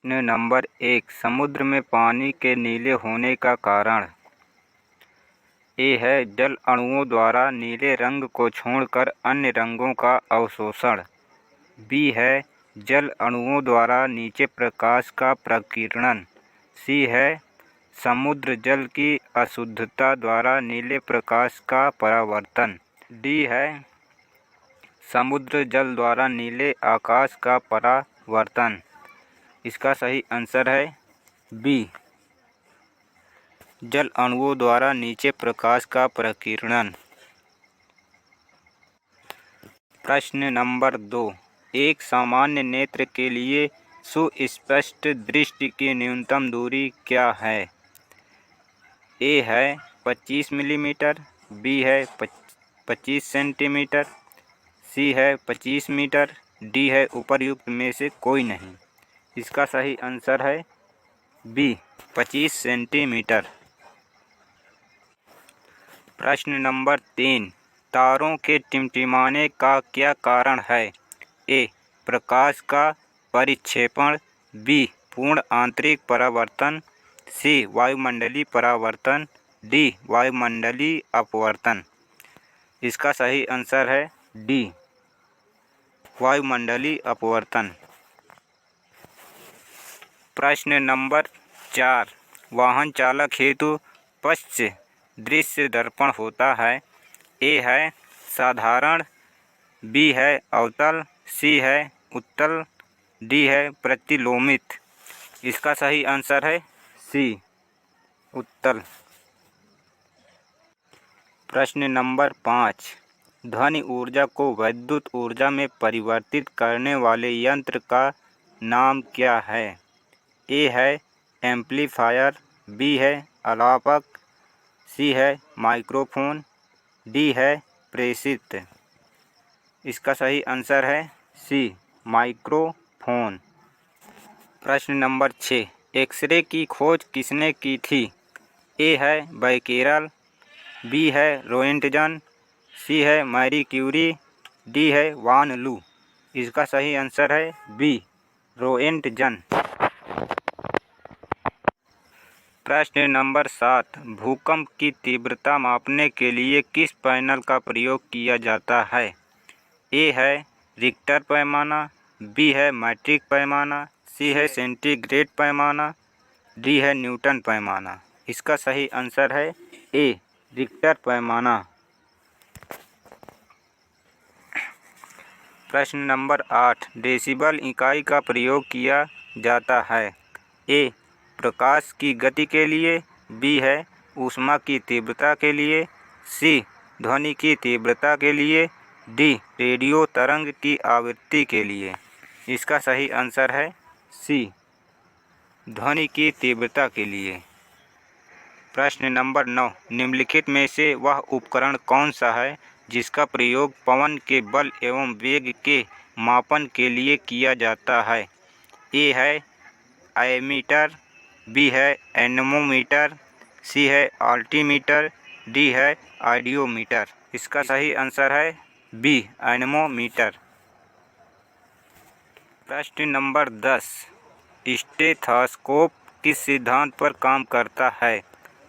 प्रश्न नंबर 1 समुद्र में पानी के नीले होने का कारण। ए है जल अणुओं द्वारा नीले रंग को छोड़कर अन्य रंगों का अवशोषण। बी है जल अणुओं द्वारा नीचे प्रकाश का प्रकीर्णन। सी है समुद्र जल की अशुद्धता द्वारा नीले प्रकाश का परावर्तन। डी है समुद्र जल द्वारा नीले आकाश का परावर्तन। इसका सही आंसर है बी जल अणुओं द्वारा नीचे प्रकाश का प्रकीर्णन। प्रश्न नंबर 2 एक सामान्य नेत्र के लिए सुस्पष्ट दृष्टि की न्यूनतम दूरी क्या है। ए है 25 मिलीमीटर, बी है 25 सेंटीमीटर, सी है 25 मीटर, डी है उपर्युक्त में से कोई नहीं। इसका सही आंसर है बी 25 सेंटीमीटर। प्रश्न नंबर 3 तारों के टिमटिमाने का क्या कारण है। ए प्रकाश का परिक्षेपण, बी पूर्ण आंतरिक परावर्तन, सी वायुमंडलीय परावर्तन, डी वायुमंडलीय अपवर्तन। इसका सही आंसर है डी वायुमंडलीय अपवर्तन। प्रश्न नंबर 4 वाहन चालक हेतु पश्च दृश्य दर्पण होता है। ए है साधारण, बी है अवतल, सी है उत्तल, डी है प्रतिलोमित। इसका सही आंसर है सी उत्तल। प्रश्न नंबर 5 ध्वनि ऊर्जा को विद्युत ऊर्जा में परिवर्तित करने वाले यंत्र का नाम क्या है। ए है एम्पलीफायर, बी है अलापक, सी है माइक्रोफोन, डी है प्रेषित। इसका सही आंसर है सी माइक्रोफोन। प्रश्न नंबर 6 एक्सरे की खोज किसने की थी। ए है बैकेरल, बी है रोएंटजन, सी है मैरी क्यूरी, डी है वान लू। इसका सही आंसर है बी रोएंटजन। प्रश्न नंबर 7 भूकंप की तीव्रता मापने के लिए किस पैनल का प्रयोग किया जाता है। ए है रिक्टर पैमाना, बी है मैट्रिक पैमाना, सी है सेंटीग्रेड पैमाना, डी है न्यूटन पैमाना। इसका सही आंसर है ए रिक्टर पैमाना। प्रश्न नंबर 8 डेसिबल इकाई का प्रयोग किया जाता है। ए प्रकाश की गति के लिए, बी है ऊष्मा की तीव्रता के लिए, सी ध्वनि की तीव्रता के लिए, डी रेडियो तरंग की आवृत्ति के लिए। इसका सही आंसर है सी ध्वनि की तीव्रता के लिए। प्रश्न नंबर 9 निम्नलिखित में से वह उपकरण कौन सा है जिसका प्रयोग पवन के बल एवं वेग के मापन के लिए किया जाता है। ए है एमीटर, बी है एनेमोमीटर, सी है अल्टीमीटर, डी है आइडियोमीटर। इसका सही आंसर है बी एनेमोमीटर। प्रश्न नंबर 10 स्टेथोस्कोप किस सिद्धांत पर काम करता है।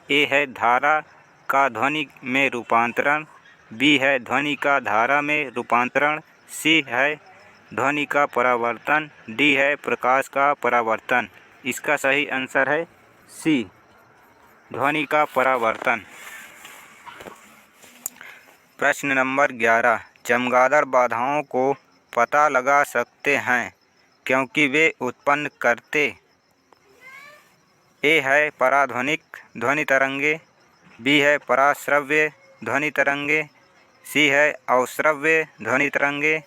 ए है धारा का ध्वनि में रूपांतरण, बी है ध्वनि का धारा में रूपांतरण, सी है ध्वनि का परावर्तन, डी है प्रकाश का परावर्तन। इसका सही आंसर है सी ध्वनि का परावर्तन। प्रश्न नंबर 11 चमगादड़ बाधाओं को पता लगा सकते हैं क्योंकि वे उत्पन्न करते। ए है पराध्वनिक ध्वनि तरंगे, बी है पराश्रव्य ध्वनि तरंगे, सी है अवश्रव्य ध्वनि तरंगे,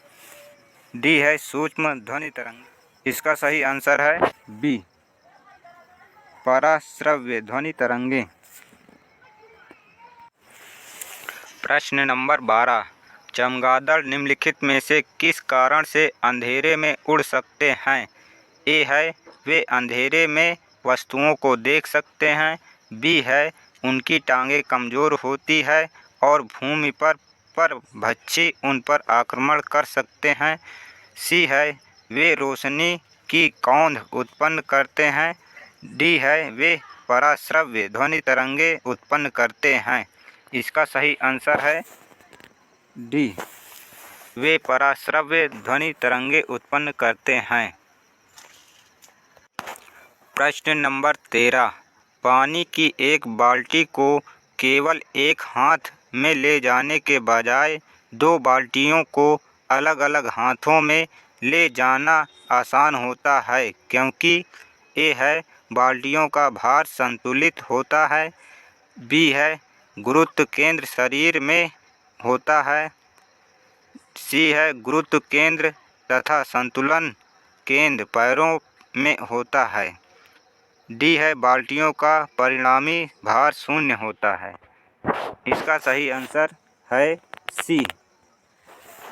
डी है सूक्ष्म ध्वनि तरंगे। इसका सही आंसर है बी पराश्रव्य ध्वनि तरंगे। प्रश्न नंबर 12 चमगादड़ निम्नलिखित में से किस कारण से अंधेरे में उड़ सकते हैं। ए है वे अंधेरे में वस्तुओं को देख सकते हैं, बी है उनकी टांगें कमज़ोर होती है और भूमि पर भक्षी उन पर आक्रमण कर सकते हैं, सी है वे रोशनी की कौंध उत्पन्न करते हैं। डी है वे पराश्रव्य ध्वनि तरंगे उत्पन्न करते हैं। इसका सही आंसर है डी, वे पराश्रव्य ध्वनि तरंगे उत्पन्न करते हैं। प्रश्न नंबर 13, पानी की एक बाल्टी को केवल एक हाथ में ले जाने के बजाय 2 बाल्टियों को अलग अलग हाथों में ले जाना आसान होता है, क्योंकि ए है बाल्टियों का भार संतुलित होता है, बी है गुरुत्व केंद्र शरीर में होता है, सी है गुरुत्व केंद्र तथा संतुलन केंद्र पैरों में होता है, डी है बाल्टियों का परिणामी भार शून्य होता है। इसका सही आंसर है सी,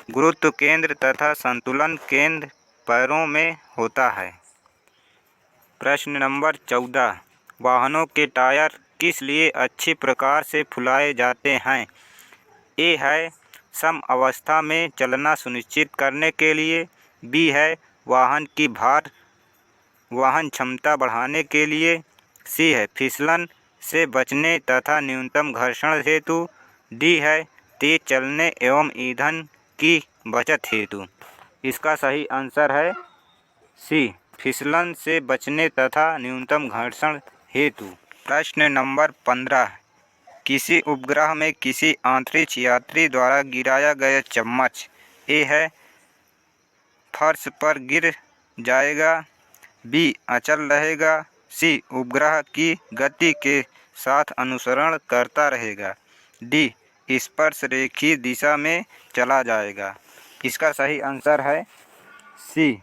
गुरुत्व केंद्र तथा संतुलन केंद्र पैरों में होता है। प्रश्न नंबर 14, वाहनों के टायर किस लिए अच्छी प्रकार से फुलाए जाते हैं। ए है सम अवस्था में चलना सुनिश्चित करने के लिए, बी है वाहन की वाहन क्षमता बढ़ाने के लिए, सी है फिसलन से बचने तथा न्यूनतम घर्षण हेतु, डी है तेज चलने एवं ईंधन की बचत हेतु। इसका सही आंसर है सी, फिसलन से बचने तथा न्यूनतम घर्षण हेतु। प्रश्न नंबर 15, किसी उपग्रह में किसी अंतरिक्ष यात्री द्वारा गिराया गया चम्मच ए है फर्श पर गिर जाएगा, बी अचल रहेगा, सी उपग्रह की गति के साथ अनुसरण करता रहेगा, डी स्पर्श रेखीय दिशा में चला जाएगा। इसका सही आंसर है सी,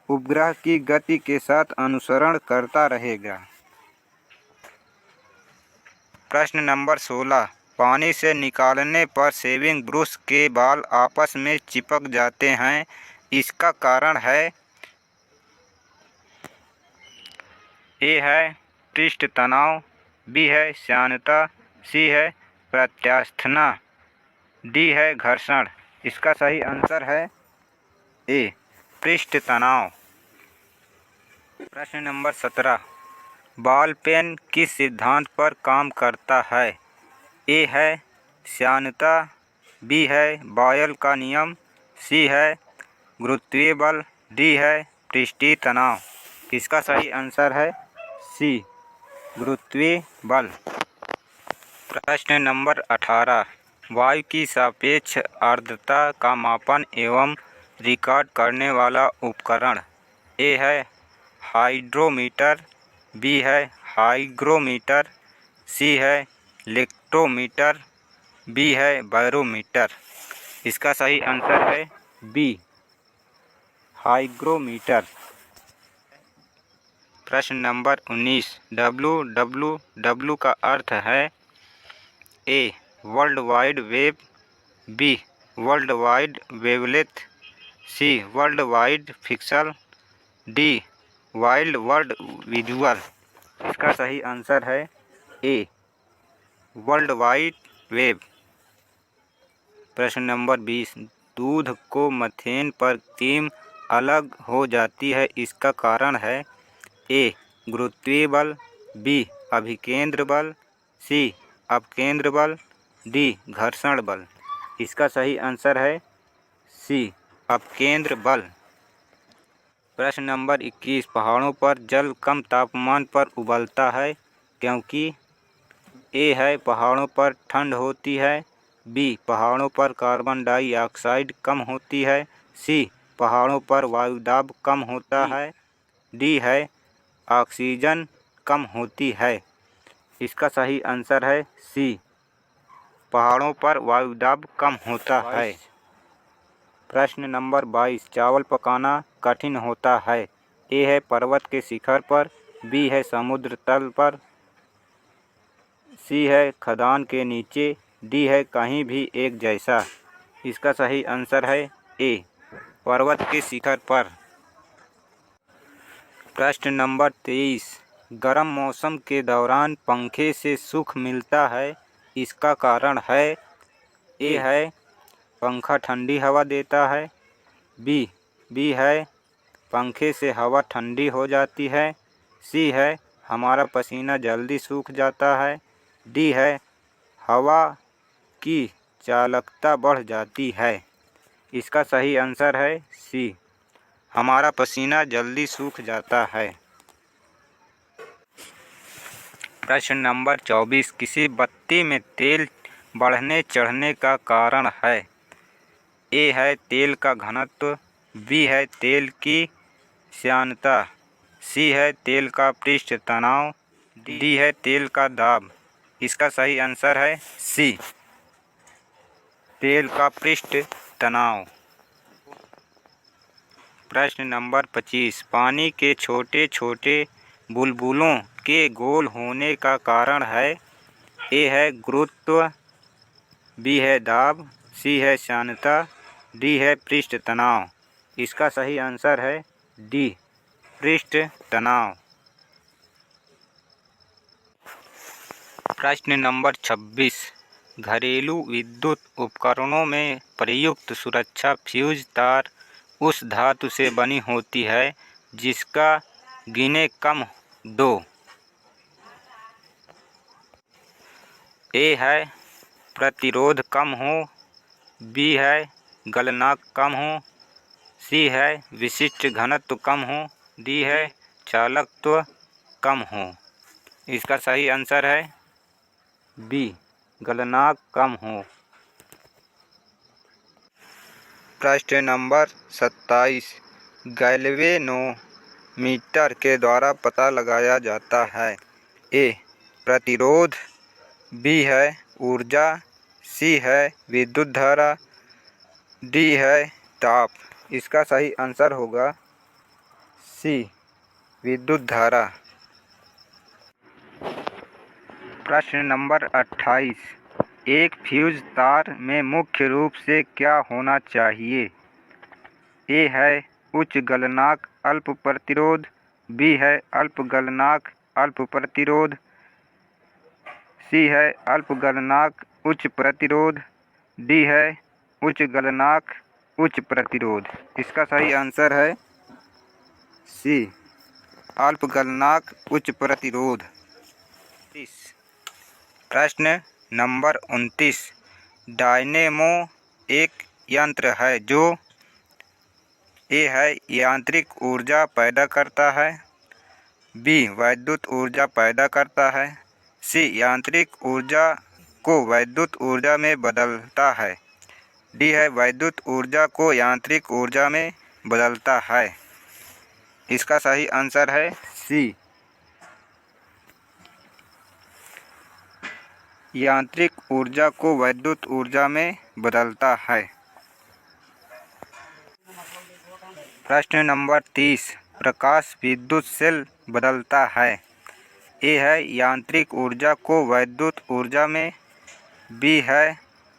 उपग्रह की गति के साथ अनुसरण करता रहेगा। प्रश्न नंबर 16, पानी से निकालने पर शेविंग ब्रश के बाल आपस में चिपक जाते हैं, इसका कारण है। ए है पृष्ठ तनाव, बी है श्यानता, सी है प्रत्यास्थना, डी है घर्षण। इसका सही आंसर है ए, पृष्ठ तनाव। प्रश्न नंबर 17, बॉल पेन किस सिद्धांत पर काम करता है। ए है श्यानता, बी है बॉयल का नियम, सी है गुरुत्वीय बल, डी है पृष्ठीय तनाव। इसका सही आंसर है सी, गुरुत्वीय बल। प्रश्न नंबर 18, वायु की सापेक्ष आर्द्रता का मापन एवं रिकॉर्ड करने वाला उपकरण। ए है हाइड्रोमीटर, बी है हाइग्रोमीटर, सी है लेक्टोमीटर, बी है बैरोमीटर। इसका सही आंसर है बी, हाइग्रोमीटर। प्रश्न नंबर 19, WWW का अर्थ है। A world wide web, B world wide wavelength, C world wide pixel, D wild world visual. इसका सही आंसर है ए, वर्ल्ड वाइड वेब। प्रश्न नंबर 20, दूध को मथेन पर क्रीम अलग हो जाती है, इसका कारण है। ए गुरुत्वीय बल, बी अभिकेंद्र बल, सी अपकेंद्र बल, डी घर्षण बल। इसका सही आंसर है सी, अपकेंद्र बल। प्रश्न नंबर 21, पहाड़ों पर जल कम तापमान पर उबलता है, क्योंकि ए है पहाड़ों पर ठंड होती है, बी पहाड़ों पर कार्बन डाइऑक्साइड कम होती है, सी पहाड़ों पर वायुदाब कम होता है, डी है ऑक्सीजन कम होती है। इसका सही आंसर है सी, पहाड़ों पर वायुदाब कम होता है। प्रश्न नंबर 22, चावल पकाना कठिन होता है। ए है पर्वत के शिखर पर, बी है समुद्र तल पर, सी है खदान के नीचे, डी है कहीं भी एक जैसा। इसका सही आंसर है ए, पर्वत के शिखर पर। प्रश्न नंबर 23, गर्म मौसम के दौरान पंखे से सुख मिलता है, इसका कारण है। ए है पंखा ठंडी हवा देता है, बी है पंखे से हवा ठंडी हो जाती है। सी है हमारा पसीना जल्दी सूख जाता है। डी है हवा की चालकता बढ़ जाती है। इसका सही आंसर है सी, हमारा पसीना जल्दी सूख जाता है। प्रश्न नंबर 24, किसी बत्ती में तेल बढ़ने चढ़ने का कारण है। ए है तेल का घनत्व, बी है तेल की श्यानता, सी है तेल का पृष्ठ तनाव, डी है तेल का दाब। इसका सही आंसर है सी, तेल का पृष्ठ तनाव। प्रश्न नंबर 25, पानी के छोटे छोटे बुलबुलों के गोल होने का कारण है। ए है गुरुत्व, बी है दाब, सी है श्यानता, डी है पृष्ठ तनाव। इसका सही आंसर है डी, पृष्ठ तनाव। प्रश्न नंबर 26, घरेलू विद्युत उपकरणों में प्रयुक्त सुरक्षा फ्यूज तार उस धातु से बनी होती है जिसका गिने कम 2। ए है प्रतिरोध कम हो, बी है गलनांक कम हो, सी है विशिष्ट घनत्व कम हो, डी है चालकत्व कम हो। इसका सही आंसर है बी, गलनांक कम हो। प्रश्न नंबर 27, गैल्वेनोमीटर के द्वारा पता लगाया जाता है। ए प्रतिरोध, बी है ऊर्जा, सी है विद्युत धारा, डी है ताप। इसका सही आंसर होगा सी, विद्युत धारा। प्रश्न नंबर 28, एक फ्यूज तार में मुख्य रूप से क्या होना चाहिए। ए है उच्च गलनांक अल्प प्रतिरोध, बी है अल्प गलनांक अल्प प्रतिरोध, सी है अल्प गलनांक उच्च प्रतिरोध, डी है उच्च गलनांक उच्च प्रतिरोध। इसका सही आंसर है सी, अल्प गलनांक उच्च प्रतिरोध। प्रश्न नंबर 29, डायनेमो एक यंत्र है जो ए है यांत्रिक ऊर्जा पैदा करता है, बी वैद्युत ऊर्जा पैदा करता है, सी यांत्रिक ऊर्जा को वैद्युत ऊर्जा में बदलता है, डी है वैद्युत ऊर्जा को यांत्रिक ऊर्जा में बदलता है। इसका सही आंसर है सी, यांत्रिक ऊर्जा को वैद्युत ऊर्जा में बदलता है। प्रश्न नंबर 30, प्रकाश विद्युत सेल बदलता है। ए है यांत्रिक ऊर्जा को वैद्युत ऊर्जा में, बी है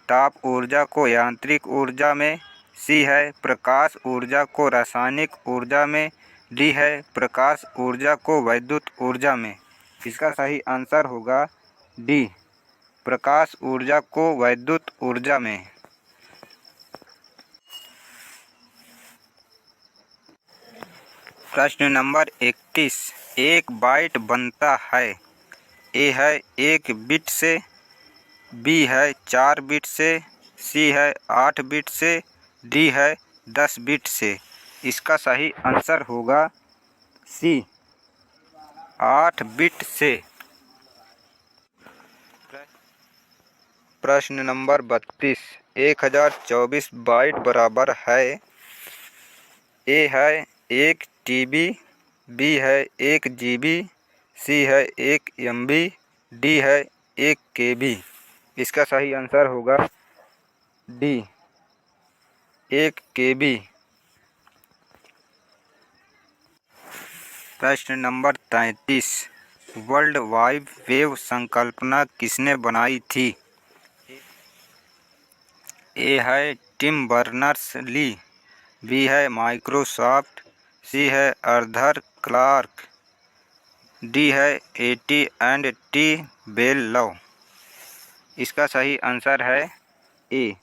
ताप ऊर्जा को यांत्रिक ऊर्जा में, सी है प्रकाश ऊर्जा को रासायनिक ऊर्जा में, डी है प्रकाश ऊर्जा को वैद्युत ऊर्जा में। इसका सही आंसर होगा डी, प्रकाश ऊर्जा को वैद्युत ऊर्जा में। प्रश्न नंबर 31, एक बाइट बनता है। ए है 1 बिट से, बी है 4 बिट से, सी है 8 बिट से, डी है 10 बिट से। इसका सही आंसर होगा सी, 8 बिट से। प्रश्न नंबर 32, 1024 बाइट बराबर है। ए है 1 TB, बी है 1 GB, सी है 1 MB, डी है 1 KB। इसका सही आंसर होगा डी, 1 KB। प्रश्न नंबर 33, वर्ल्ड वाइड वेब संकल्पना किसने बनाई थी। ए है टिम बर्नर्स-ली, बी है माइक्रोसॉफ्ट, सी है आर्थर क्लार्क, डी है AT&T बेल लव। इसका सही आंसर है ए,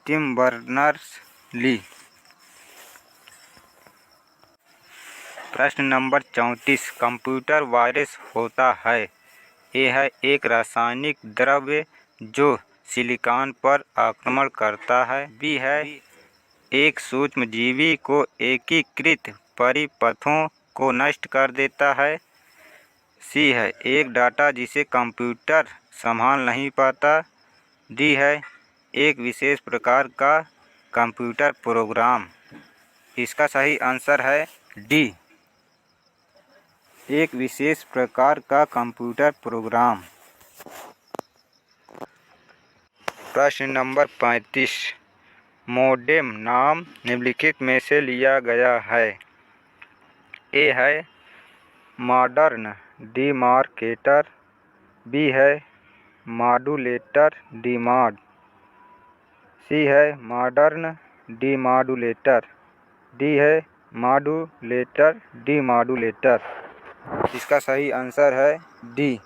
टिम बर्नर्स-ली। प्रश्न नंबर 34 कंप्यूटर वायरस होता है। ए है एक रासायनिक द्रव्य जो सिलिकॉन पर आक्रमण करता है। बी है एक सूक्ष्मजीवी को एकीकृत परिपथों को नष्ट कर देता है। सी है एक डाटा जिसे कंप्यूटर संभाल नहीं पाता। डी है एक विशेष प्रकार का कंप्यूटर प्रोग्राम। इसका सही आंसर है डी, एक विशेष प्रकार का कंप्यूटर प्रोग्राम। प्रश्न नंबर 35 मोडेम नाम निम्नलिखित में से लिया गया है। ए है मॉडर्न डीमार्केटर। बी है मॉड्यूलेटर डीमॉड। सी है मॉडर्न डीमॉड्यूलेटर। डी है मॉड्यूलेटर डीमॉड्यूलेटर। इसका सही आंसर है डी,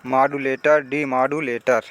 मॉड्यूलेटर डीमॉड्यूलेटर।